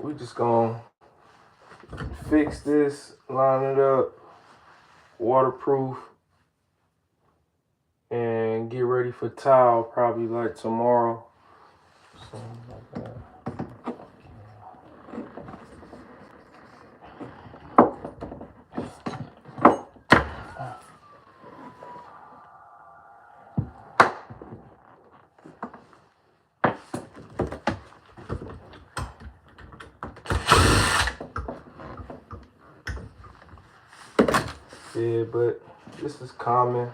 we just gonna fix this, line it up, waterproof, and get ready for tile probably like tomorrow. Something like that. Yeah, but this is common,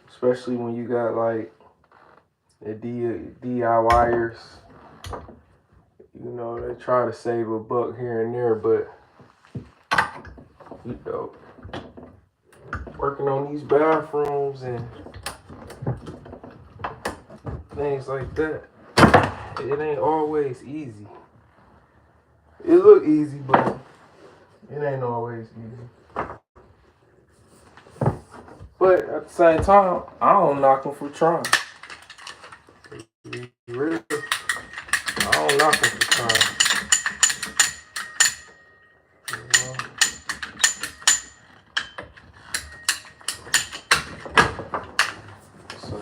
especially when you got like the DIYers. You know, they try to save a buck here and there, but you know, working on these bathrooms and things like that, it ain't always easy. It look easy, but it ain't always easy. But at the same time, I don't knock them for trying. Really, I don't knock them for trying. You know? So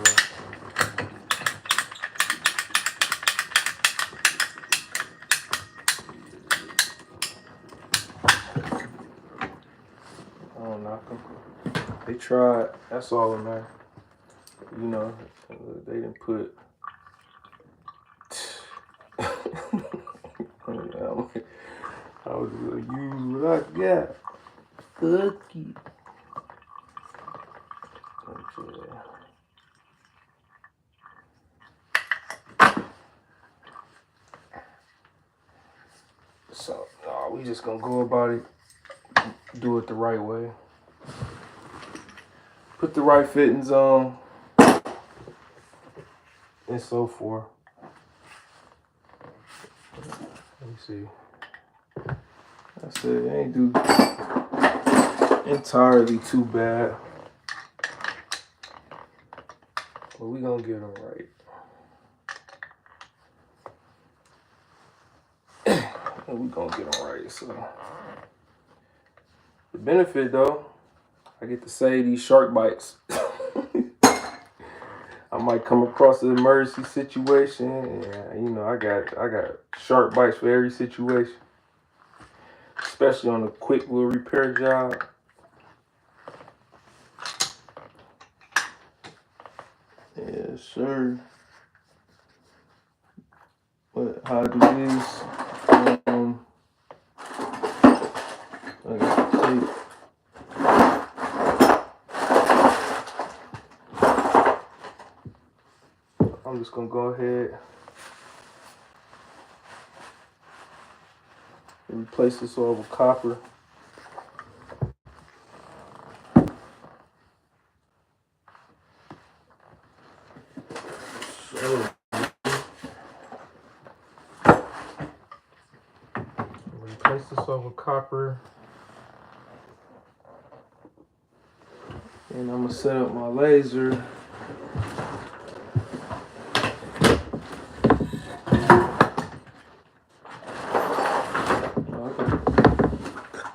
I don't knock them. They tried. That's all that matters. You know, they didn't put. I was gonna use what I got. Cookie. Okay. So, no, we just gonna go about it, do it the right way. Put the right fittings on, and so forth. Let me see. I said it ain't do entirely too bad, but we gonna get them right. And we gonna get them right. So the benefit though, I get to save these shark bites. I might come across an emergency situation, and you know I got shark bites for every situation, especially on a quick little repair job. Yes, sir. But how to do this? I got the tape. I'm just gonna go ahead and replace this all with copper. So, replace this all with copper. And I'm gonna set up my laser.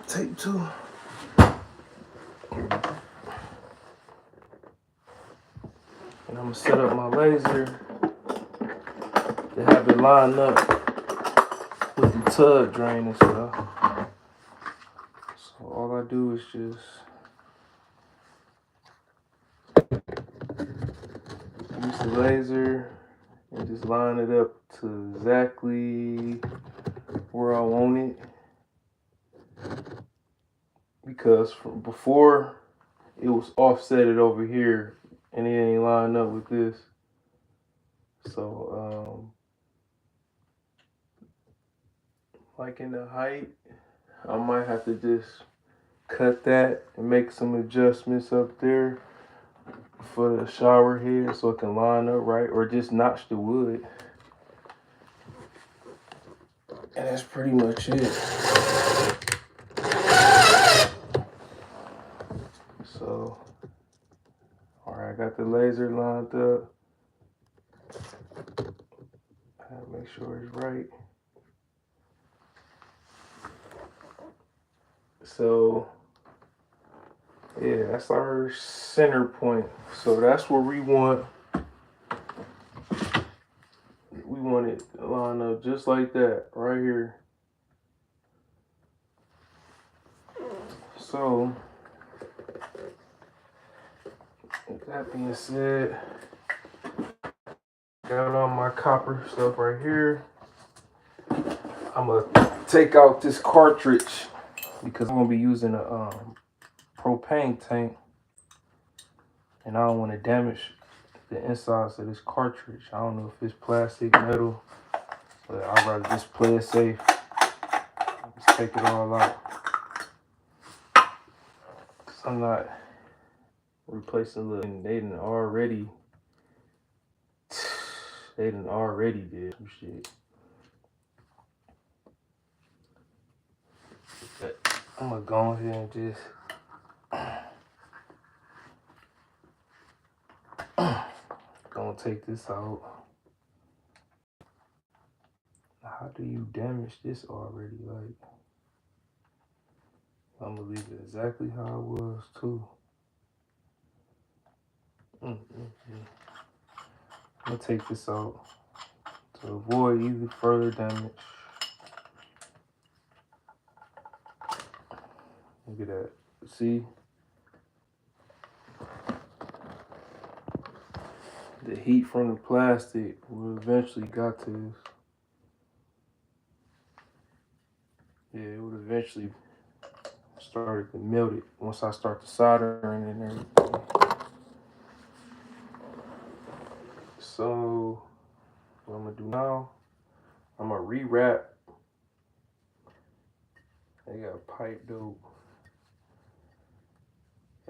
Tape too. And I'm gonna set up my laser to have it lined up with the tub drain and stuff. So all I do is just use the laser and just line it up to exactly where I want it. Because from before it was offsetted over here and it ain't lined up with this. So like in the height, I might have to just cut that and make some adjustments up there for the shower head so it can line up right, or just notch the wood. And that's pretty much it. So, all right, I got the laser lined up. I gotta make sure it's right. So yeah, that's our center point. So that's where we want it to line up just like that right here. So with that being said, got all my copper stuff right here. I'm gonna take out this cartridge because I'm gonna be using a propane tank, and I don't want to damage the insides of this cartridge. I don't know if it's plastic, metal, but I'd rather just play it safe. Just take it all out. Cause I'm not replacing the. They done already did some shit. But I'm gonna go ahead and just gonna take this out. How do you damage this already? Like, I'm gonna leave it exactly how it was too. I'm gonna take this out to avoid even further damage. Look at that. See? The heat from the plastic will eventually got to this. Yeah, it would eventually start to melt it once I start the soldering and everything. So what I'm gonna do now, I'm gonna rewrap. They got pipe dope.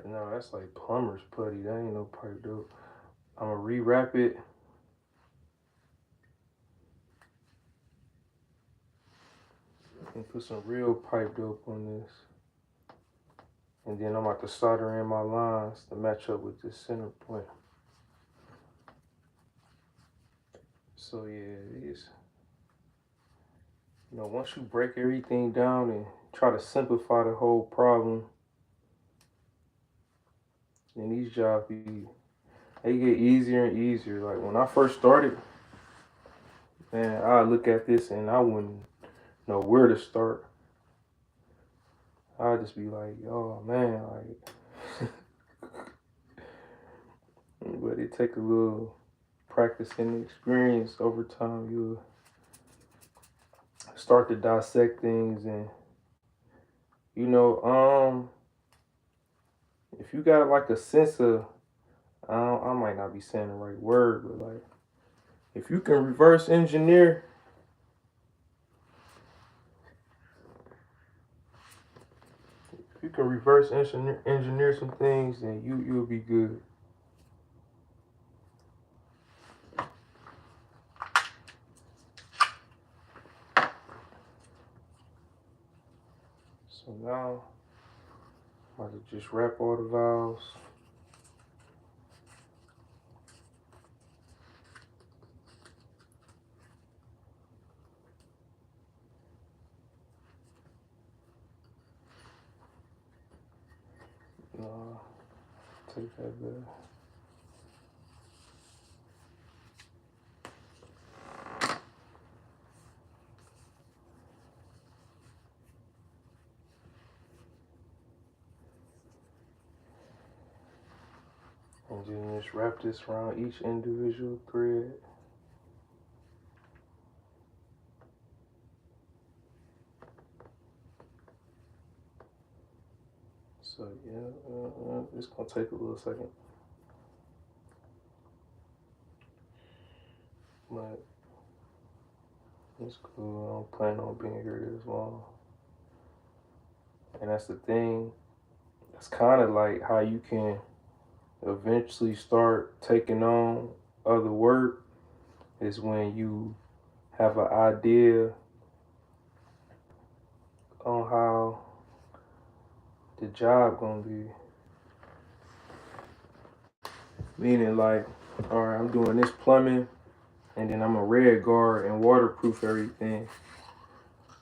No, that's like plumber's putty. That ain't no pipe dope. I'm gonna rewrap it. And put some real pipe dope on this. And then I'm about to solder in my lines to match up with this center point. So yeah, it is. You know, once you break everything down and try to simplify the whole problem, then these jobs they get easier and easier. Like when I first started, man, I look at this and I wouldn't know where to start. I'd just be like, oh man, like but it take a little practice and experience over time. You'll start to dissect things, and you know, if you got like a sense of, I might not be saying the right word, but like if you can reverse engineer, engineer some things, then you'll be good. So now I'm about to just wrap all the valves. Take that there. And then just wrap this around each individual thread. So yeah, it's gonna take a little second. But it's cool. I don't plan on being here this long. And that's the thing. That's kind of like how you can eventually start taking on other work, is when you have an idea on how the job gonna be. Meaning like, all right, I'm doing this plumbing, and then I'm a red guard and waterproof everything.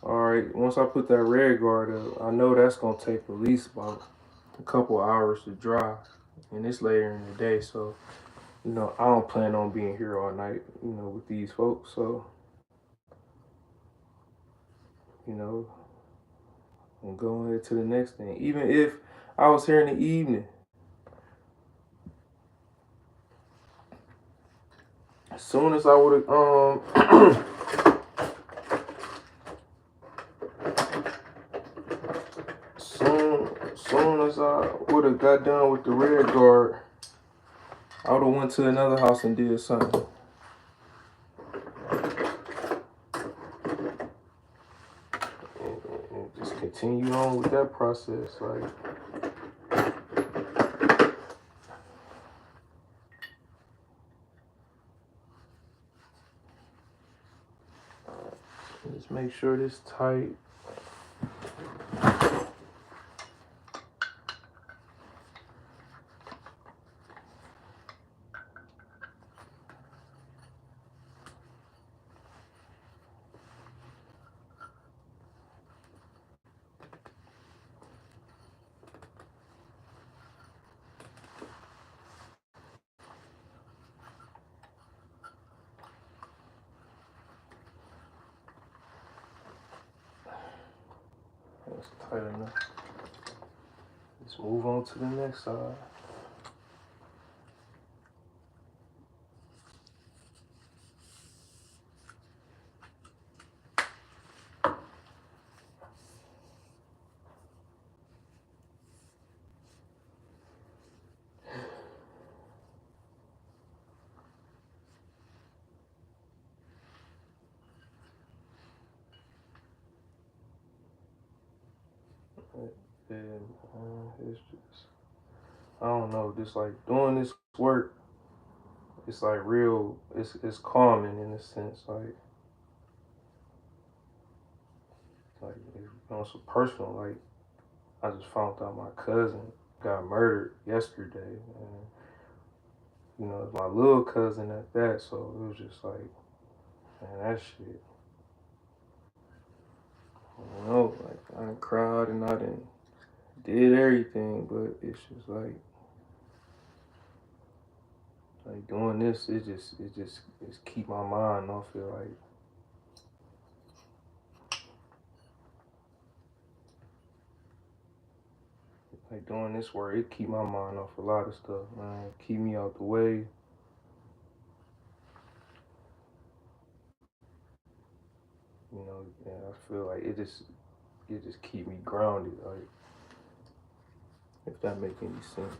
Alright, once I put that red guard up, I know that's gonna take at least about a couple hours to dry. And it's later in the day, so you know, I don't plan on being here all night, you know, with these folks. So, you know, I'm going to the next thing. Even if I was here in the evening, as soon as I would have soon as I would have got done with the red guard, I would have went to another house and did something. And just continue on with that process. Like, just make sure this tight. That's tight enough. Let's move on to the next side. And it's just, I don't know, just like doing this work, it's like real, it's calming in a sense, like you know, so personal. Like, I just found out my cousin got murdered yesterday, and you know, it's my little cousin at that, so it was just like, man, that shit, you know, like I done cried and I done did everything, but it's just like doing this, it's keep my mind off it, like doing this work, it keep my mind off a lot of stuff, man. Keep me out the way. You know, yeah, I feel like it just keep me grounded, like, if that make any sense.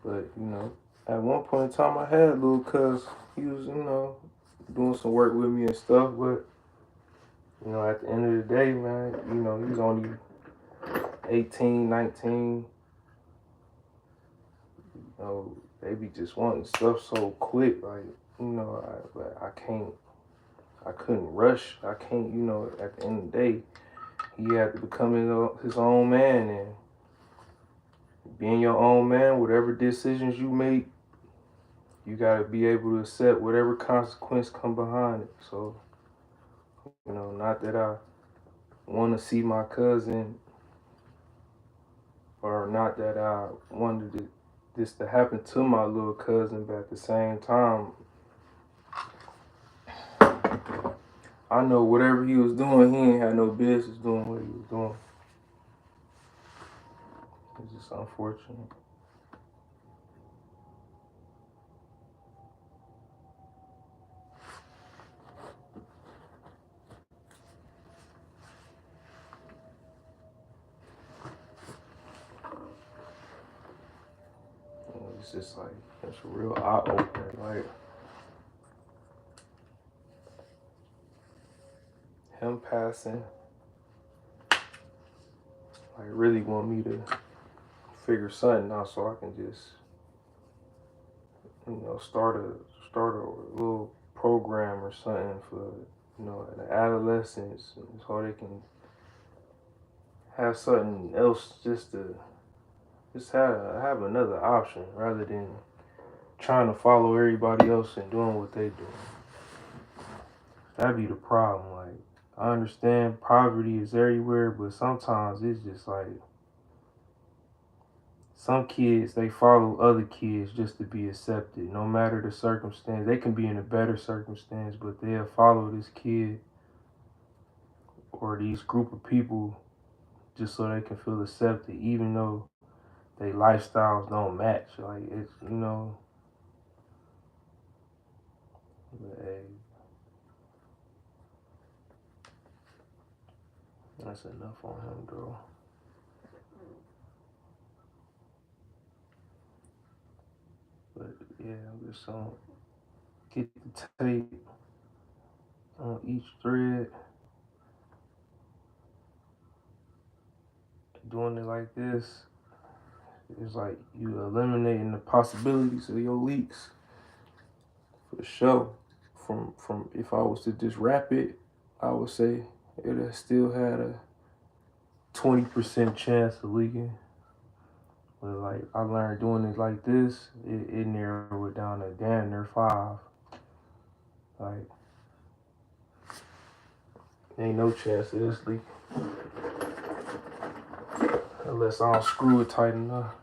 But you know, at one point in time, I had a little cuz he was, you know, doing some work with me and stuff. But you know, at the end of the day, man, you know, he's only 18, 19. You know, they be just wanting stuff so quick, like, you know, I couldn't rush. I can't, you know, at the end of the day, he had to become his own man, and being your own man, whatever decisions you make, you gotta be able to accept whatever consequence come behind it. So, you know, not that I want to see my cousin, or not that I wanted this to happen to my little cousin, but at the same time, I know whatever he was doing, he ain't had no business doing what he was doing. It's just unfortunate. You know, it's just like, it's a real eye opener. Like, him passing, like, really want me to figure something out so I can just, you know, start a little program or something for, you know, the adolescents, so they can have something else, just to have another option rather than trying to follow everybody else and doing what they do. That'd be the problem. Like, I understand poverty is everywhere, but sometimes it's just like some kids, they follow other kids just to be accepted, no matter the circumstance. They can be in a better circumstance, but they'll follow this kid or these group of people just so they can feel accepted, even though their lifestyles don't match. Like, it's, you know, hey, that's enough on him, though. But yeah, I'm just gonna get the tape on each thread, doing it like this. It's like you eliminating the possibilities of your leaks for sure. From if I was to just wrap it, I would say it still had a 20% chance of leaking. But like I learned doing it like this, it narrowed it down to damn near 5. Like ain't no chance of this leaking unless I don't screw it tight enough.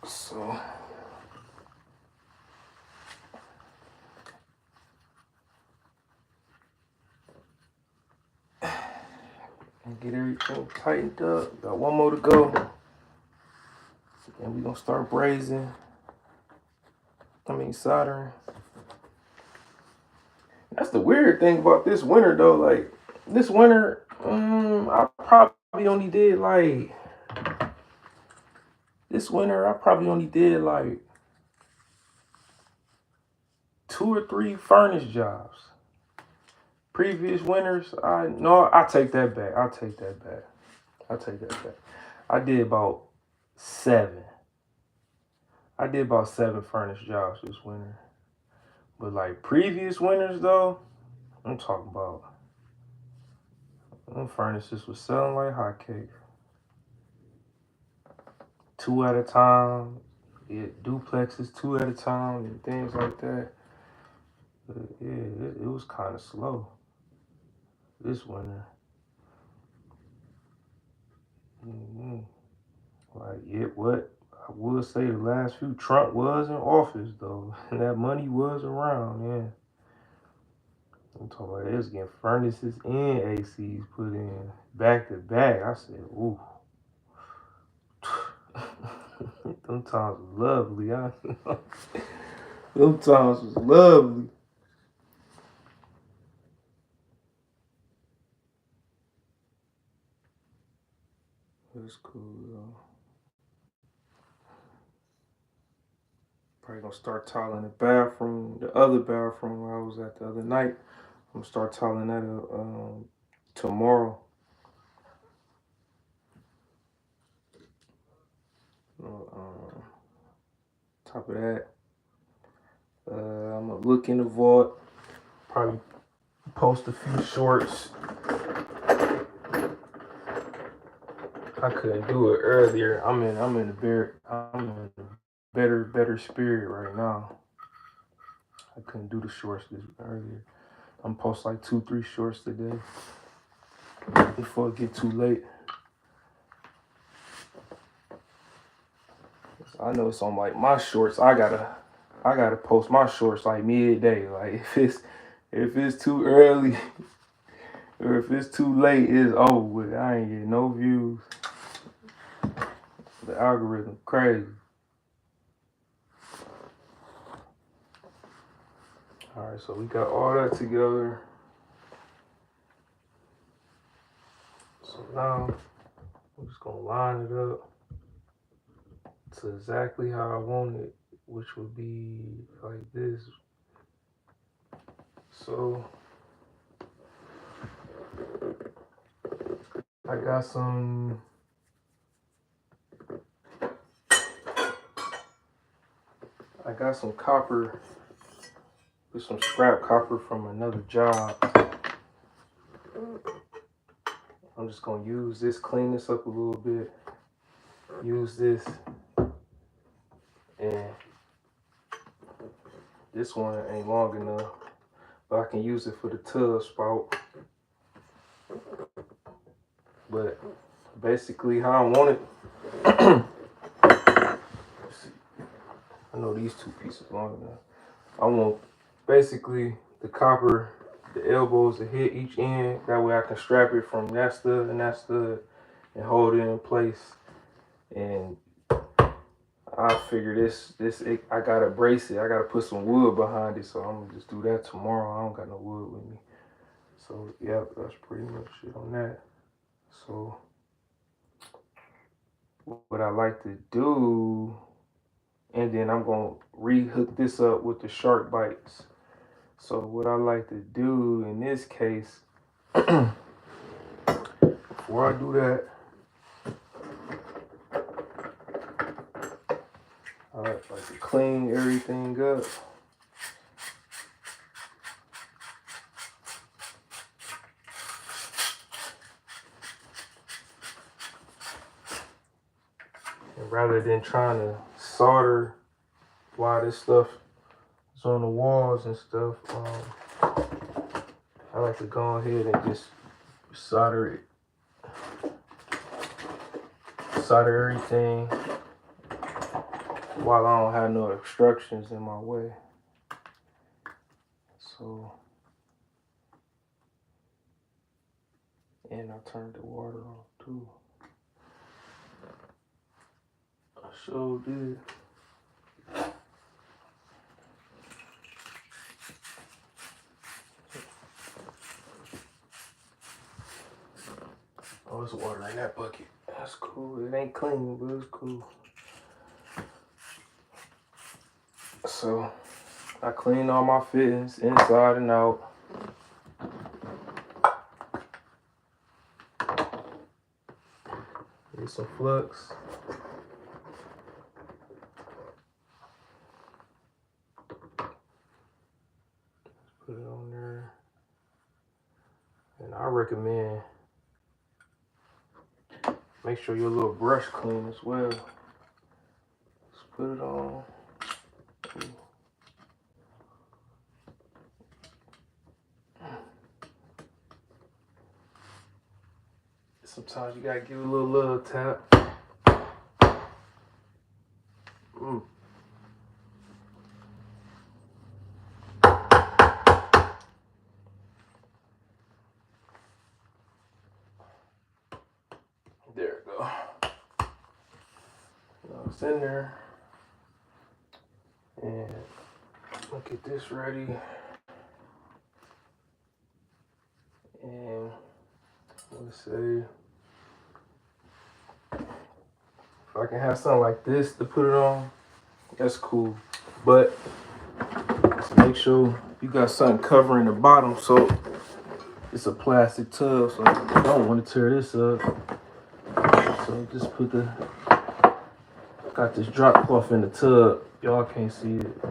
So and get everything tightened up. Got one more to go. And we're gonna start brazing. Soldering. That's the weird thing about this winter though. Like this winter, I probably only did like 2 or 3 furnace jobs. Previous winters, I take that back. I take that back. I did about 7. I did about 7 furnace jobs this winter. But like previous winters though, I'm talking about them furnaces was selling like hotcakes. 2 at a time, yeah, duplexes 2 at a time and things like that. But yeah, it was kind of slow this winter. Mm-hmm. Like, yeah, what I would say the last few Trump was in office though, and that money was around, yeah. I'm talking about they was getting furnaces and ACs put in back to back. I said, ooh. Them times was lovely. Them times was lovely. That's cool though. Probably gonna start tiling the bathroom, the other bathroom where I was at the other night. I'm gonna start tiling that tomorrow. Top of that, I'm gonna look in the vault. Probably post a few shorts. I couldn't do it earlier. I'm in a better spirit right now. I couldn't do the shorts this earlier. I'm post like 2-3 shorts today before it get too late. I know it's on like my shorts. I gotta post my shorts like midday. Like if it's too early or if it's too late, it's over with. I ain't getting no views. The algorithm crazy. All right, so we got all that together. So now I'm just gonna line it up to exactly how I want it, which would be like this. So I got some copper, with some scrap copper from another job. I'm just gonna use this, clean this up a little bit, use this, and this one ain't long enough, but I can use it for the tub spout. But basically how I want it, I know these two pieces long enough. I want basically the copper, the elbows to hit each end. That way I can strap it from that stud and that stud and hold it in place. And I figure I gotta brace it. I gotta put some wood behind it. So I'm gonna just do that tomorrow. I don't got no wood with me. So yeah, that's pretty much it on that. So what I like to do, and then I'm gonna re-hook this up with the shark bites. So what I like to do in this case, before I do that, I like to clean everything up. And rather than trying to solder while this stuff is on the walls and stuff, I like to go ahead and just solder everything while I don't have no obstructions in my way. So, and I turned the water off too. I sure did. Oh, it's water in that bucket. That's cool. It ain't clean, but it's cool. So I cleaned all my fittings inside and out. Get some flux. Put it on there. And I recommend make sure your little brush clean as well. Just put it on. Sometimes you gotta give it a little love tap. There we go. Now it's in there. And I'll get this ready. And let's say if I can have something like this to put it on, that's cool. But just make sure you got something covering the bottom, so it's a plastic tub, so I don't want to tear this up. So just got this drop cloth in the tub. Y'all can't see it.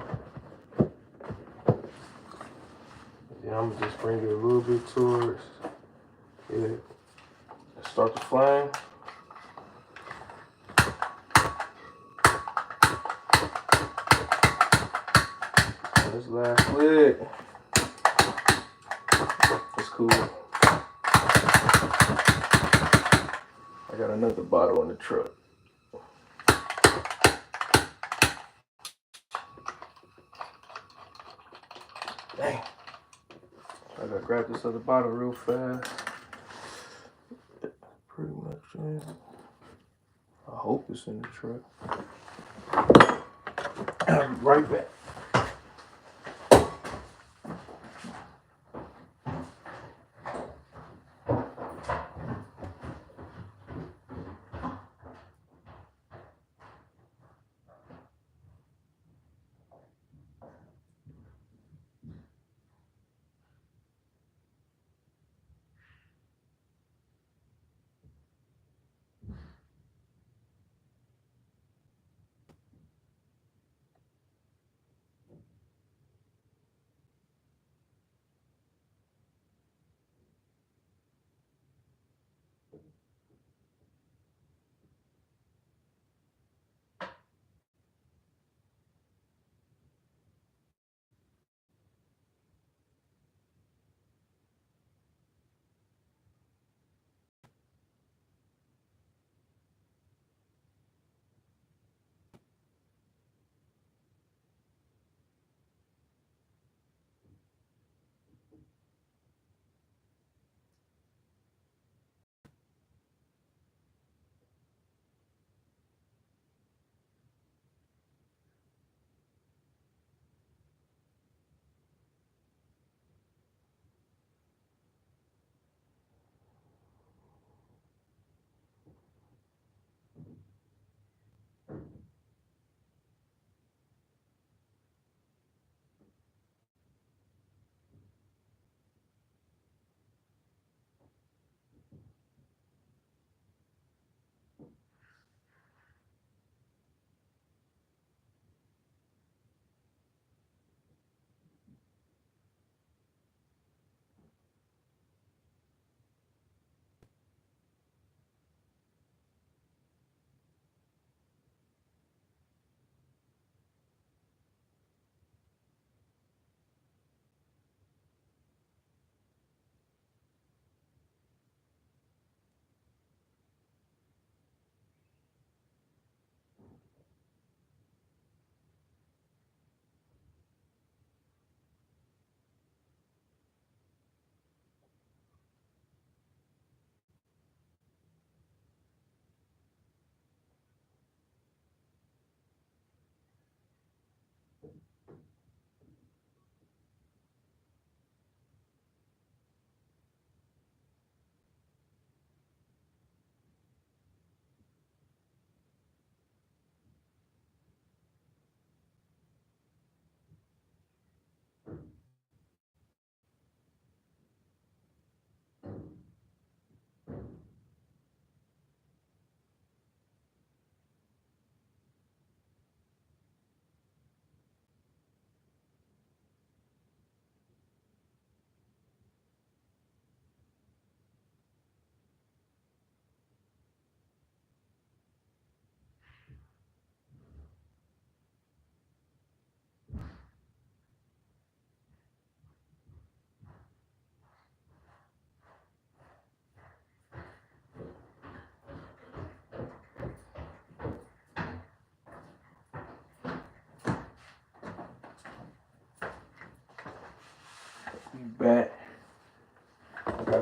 Then I'm gonna just bring it a little bit towards it. Start the flame. This last lid. It's cool. I got another bottle in the truck. Dang. I gotta grab this other bottle real fast. Pretty much in. I hope it's in the truck. I'll be right back.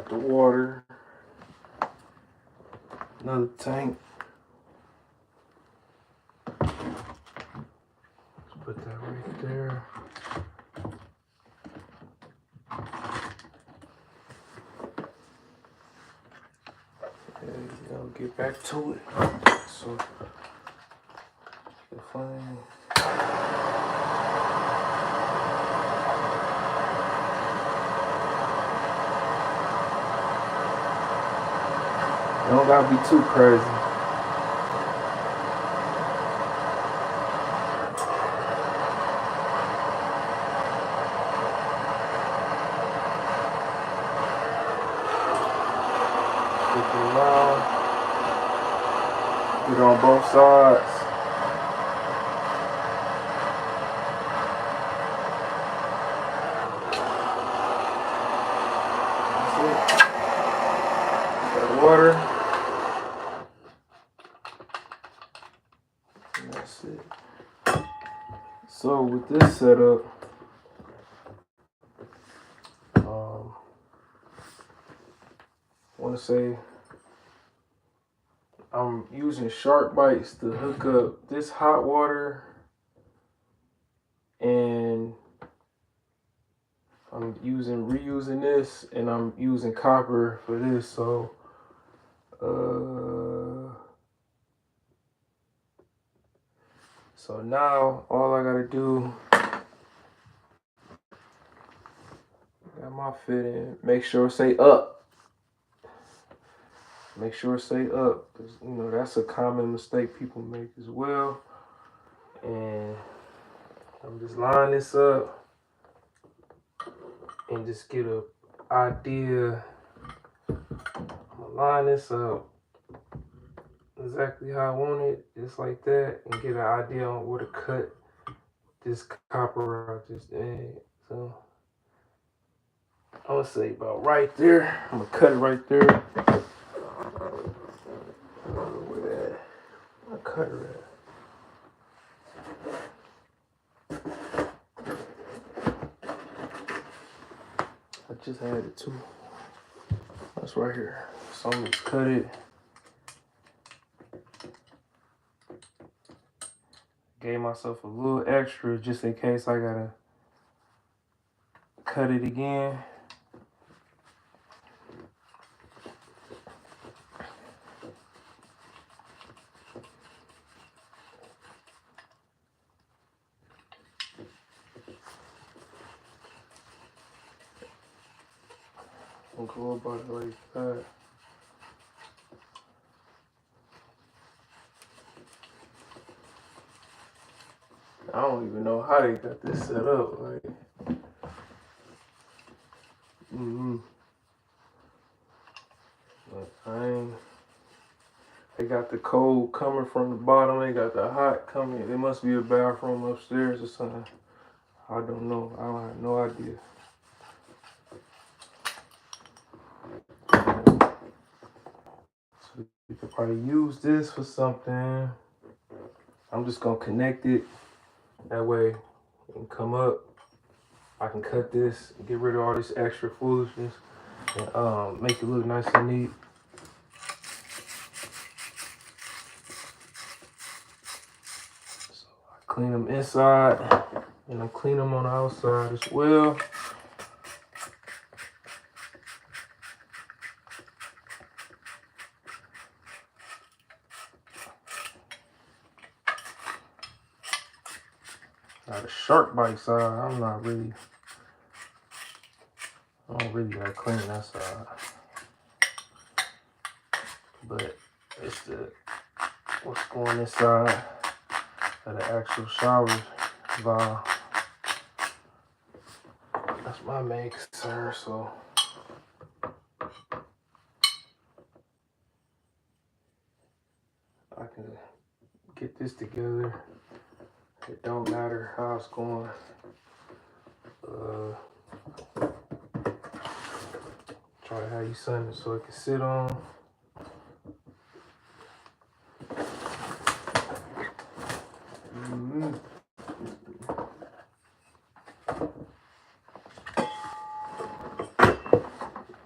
got the water. Another tank. Let's put that right there. And I'll get back to it. So the flame. Don't gotta be too crazy. Get on both sides. That's it. Got water. And that's it. So with this setup, I want to say I'm using shark bites to hook up this hot water, and I'm reusing this, and I'm using copper for this. So so now all I gotta do, got my fit in, make sure it say up. Make sure it say up, because you know that's a common mistake people make as well. And I'm just line this up and just get an idea. I'm gonna line this up exactly how I want it, just like that, and get an idea on where to cut this copper out this thing. So I'm gonna say about right there. I'm gonna cut it right there. Where that? I cut it at. I just had it too. That's right here. So I'm gonna cut it. Gave myself a little extra just in case I gotta cut it again. I'll go about it like that. I don't even know how they got this set up. Like, But they got the cold coming from the bottom. They got the hot coming. There must be a bathroom upstairs or something. I don't know. I don't have no idea. So you could probably use this for something. I'm just gonna connect it. That way it can come up. I can cut this, get rid of all this extra foolishness, and make it look nice and neat. So I clean them inside, and I'm cleaning them on the outside as well. Now the shark bite side, I don't really gotta clean that side. But it's what's going inside of the actual shower valve. That's my main concern, so I can get this together. It don't matter how it's going. Try to have you something so it can sit on.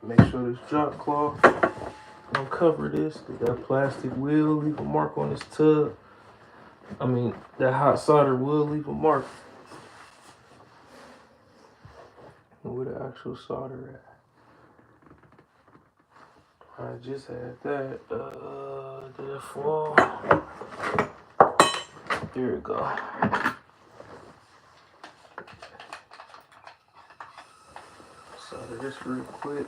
Make sure sure this drop cloth don't cover this. That plastic will leave a mark on this tub. I mean, that hot solder will leave a mark. Where the actual solder at? I just had that. Did it fall? There we go. Solder this real quick.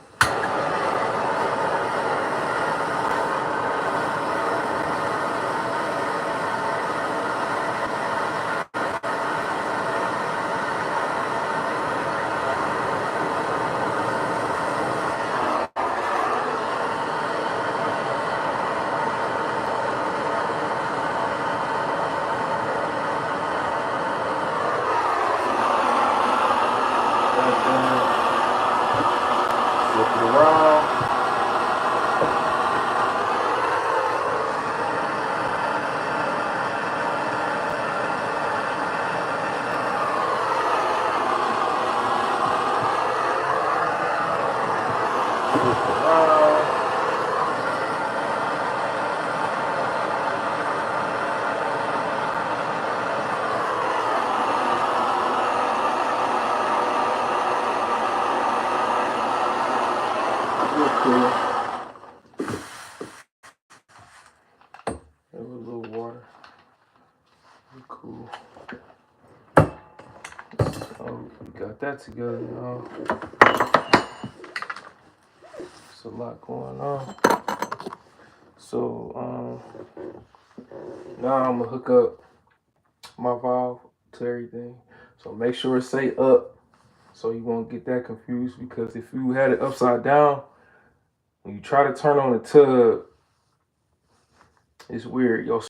Cool. So we got that together now. There's a lot going on. So now I'm gonna hook up my valve to everything. So make sure it say up, so you won't get that confused. Because if you had it upside down, when you try to turn on the tub, it's weird. Your